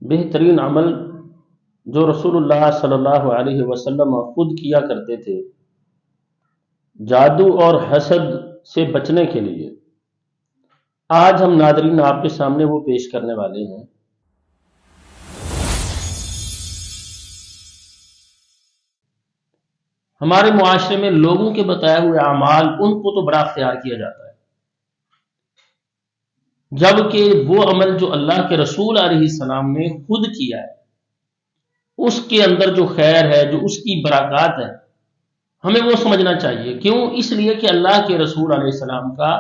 بہترین عمل جو رسول اللہ صلی اللہ علیہ وسلم خود کیا کرتے تھے جادو اور حسد سے بچنے کے لیے، آج ہم ناظرین آپ کے سامنے وہ پیش کرنے والے ہیں۔ ہمارے معاشرے میں لوگوں کے بتائے ہوئے اعمال ان کو تو بڑا اختیار کیا جاتا ہے، جبکہ وہ عمل جو اللہ کے رسول علیہ السلام نے خود کیا ہے اس کے اندر جو خیر ہے، جو اس کی برکات ہے، ہمیں وہ سمجھنا چاہیے۔ کیوں؟ اس لیے کہ اللہ کے رسول علیہ السلام کا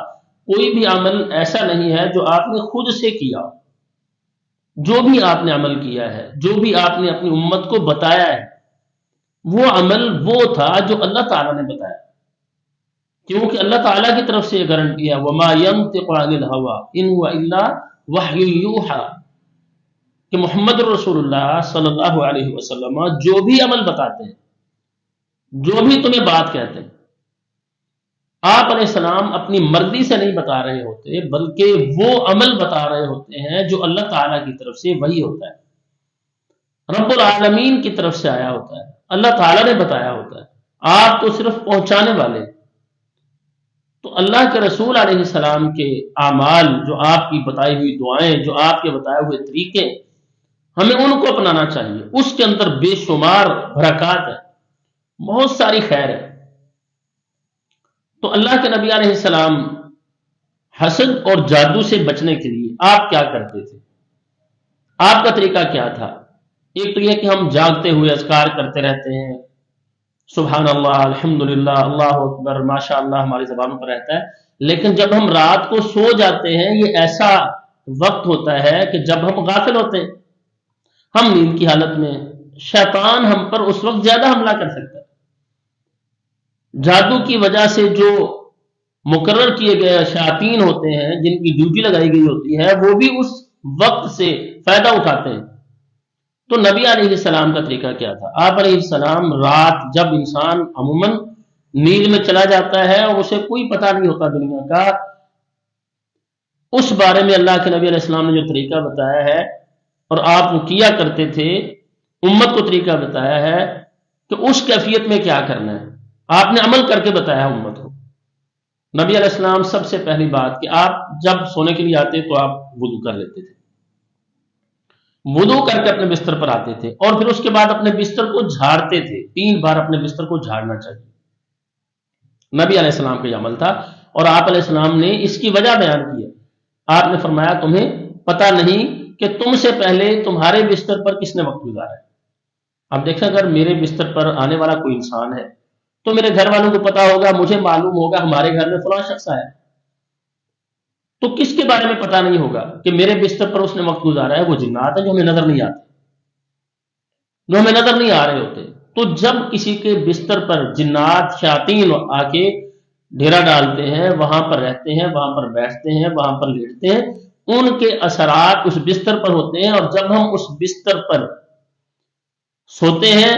کوئی بھی عمل ایسا نہیں ہے جو آپ نے خود سے کیا۔ جو بھی آپ نے عمل کیا ہے، جو بھی آپ نے اپنی امت کو بتایا ہے، وہ عمل وہ تھا جو اللہ تعالیٰ نے بتایا، کیونکہ اللہ تعالیٰ کی طرف سے یہ گارنٹی ہے وَمَا يَنطِقُ عَنِ الْهَوَىٰ إِنْ هُوَ إِلَّا وَحْيٌ يُوحَىٰ، کہ محمد رسول اللہ صلی اللہ علیہ وسلم جو بھی عمل بتاتے ہیں، جو بھی تمہیں بات کہتے ہیں، آپ علیہ السلام اپنی مرضی سے نہیں بتا رہے ہوتے، بلکہ وہ عمل بتا رہے ہوتے ہیں جو اللہ تعالیٰ کی طرف سے وحی ہوتا ہے، رب العالمین کی طرف سے آیا ہوتا ہے، اللہ تعالیٰ نے بتایا ہوتا ہے، آپ تو صرف پہنچانے والے۔ تو اللہ کے رسول علیہ السلام کے اعمال، جو آپ کی بتائی ہوئی دعائیں، جو آپ کے بتائے ہوئے طریقے، ہمیں ان کو اپنانا چاہیے۔ اس کے اندر بے شمار برکات ہے، بہت ساری خیر ہے۔ تو اللہ کے نبی علیہ السلام حسد اور جادو سے بچنے کے لیے آپ کیا کرتے تھے؟ آپ کا طریقہ کیا تھا؟ ایک تو یہ کہ ہم جاگتے ہوئے اذکار کرتے رہتے ہیں، سبحان اللہ، الحمدللہ، اللہ اکبر، ماشاء اللہ ہماری زبانوں پر رہتا ہے، لیکن جب ہم رات کو سو جاتے ہیں یہ ایسا وقت ہوتا ہے کہ جب ہم غافل ہوتے ہیں، ہم نیند کی حالت میں، شیطان ہم پر اس وقت زیادہ حملہ کر سکتا ہے۔ جادو کی وجہ سے جو مقرر کیے گئے شیاطین ہوتے ہیں، جن کی ڈیوٹی لگائی گئی ہوتی ہے، وہ بھی اس وقت سے فائدہ اٹھاتے ہیں۔ تو نبی علیہ السلام کا طریقہ کیا تھا؟ آپ علیہ السلام رات جب انسان عموماً نیند میں چلا جاتا ہے اور اسے کوئی پتہ نہیں ہوتا دنیا کا، اس بارے میں اللہ کے نبی علیہ السلام نے جو طریقہ بتایا ہے اور آپ وہ کیا کرتے تھے، امت کو طریقہ بتایا ہے کہ اس کیفیت میں کیا کرنا ہے، آپ نے عمل کر کے بتایا امت کو۔ نبی علیہ السلام سب سے پہلی بات کہ آپ جب سونے کے لیے آتے تو آپ وضو کر لیتے تھے، وضو کر کے اپنے بستر پر آتے تھے، اور پھر اس کے بعد اپنے بستر کو جھاڑتے تھے، 3 بار اپنے بستر کو جھاڑنا چاہیے۔ نبی علیہ السلام کا یہ عمل تھا، اور آپ علیہ السلام نے اس کی وجہ بیان کی ہے۔ آپ نے فرمایا تمہیں پتہ نہیں کہ تم سے پہلے تمہارے بستر پر کس نے وقت گزارا ہے۔ اب دیکھیں، اگر میرے بستر پر آنے والا کوئی انسان ہے تو میرے گھر والوں کو پتا ہوگا، مجھے معلوم ہوگا ہمارے گھر میں فلاں شخص آیا، تو کس کے بارے میں پتا نہیں ہوگا کہ میرے بستر پر اس نے وقت گزارا ہے؟ وہ جنات ہیں جو ہمیں نظر نہیں آتے، جو ہمیں نظر نہیں آ رہے ہوتے۔ تو جب کسی کے بستر پر جنات شیاطین آ کے ڈیرا ڈالتے ہیں، وہاں پر رہتے ہیں، وہاں پر بیٹھتے ہیں، وہاں پر لیٹتے ہیں، ان کے اثرات اس بستر پر ہوتے ہیں، اور جب ہم اس بستر پر سوتے ہیں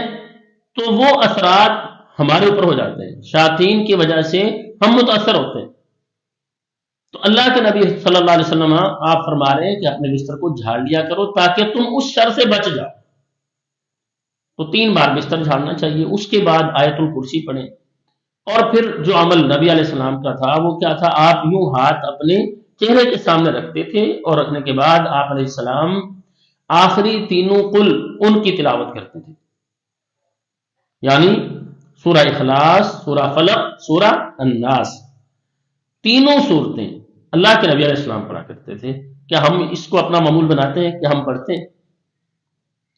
تو وہ اثرات ہمارے اوپر ہو جاتے ہیں، شیاطین کی وجہ سے ہم متاثر ہوتے ہیں۔ تو اللہ کے نبی صلی اللہ علیہ وسلم آپ فرما رہے ہیں کہ اپنے بستر کو جھاڑ لیا کرو تاکہ تم اس شر سے بچ جاؤ۔ تو 3 بار بستر جھاڑنا چاہیے، اس کے بعد آیت الکرسی پڑھیں، اور پھر جو عمل نبی علیہ السلام کا تھا وہ کیا تھا؟ آپ یوں ہاتھ اپنے چہرے کے سامنے رکھتے تھے، اور رکھنے کے بعد آپ علیہ السلام آخری 3 قل ان کی تلاوت کرتے تھے، یعنی سورہ اخلاص، سورہ فلق، سورہ الناس، تینوں صورتیں اللہ کے نبی علیہ السلام پڑھا کرتے تھے۔ کیا ہم اس کو اپنا معمول بناتے ہیں کہ ہم پڑھتے ہیں؟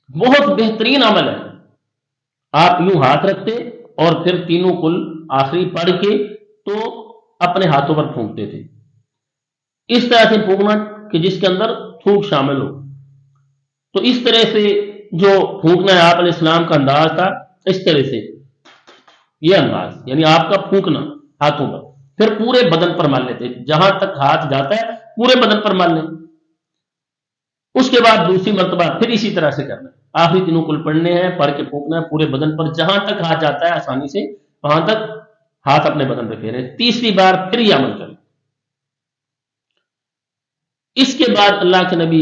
بہت بہترین عمل ہے۔ آپ یوں ہاتھ رکھتے اور پھر 3 قل آخری پڑھ کے تو اپنے ہاتھوں پر پھونکتے تھے، اس طرح سے پھونکنا کہ جس کے اندر تھوک شامل ہو۔ تو اس طرح سے جو پھونکنا ہے آپ علیہ السلام کا انداز تھا، اس طرح سے یہ انداز، یعنی آپ کا پھونکنا ہاتھوں پر، پھر پورے بدن پر مال لیتے، جہاں تک ہاتھ جاتا ہے پورے بدن پر مال لیں۔ اس کے بعد دوسری مرتبہ پھر اسی طرح سے کرنا ہے، آخری 3 قل پڑھنے ہیں، پڑھ کے پھونکنا ہے پورے بدن پر، جہاں تک ہاتھ جاتا ہے آسانی سے وہاں تک ہاتھ اپنے بدن پہ پھیرے، تیسری بار پھر یہ عمل کریں۔ اس کے بعد اللہ کے نبی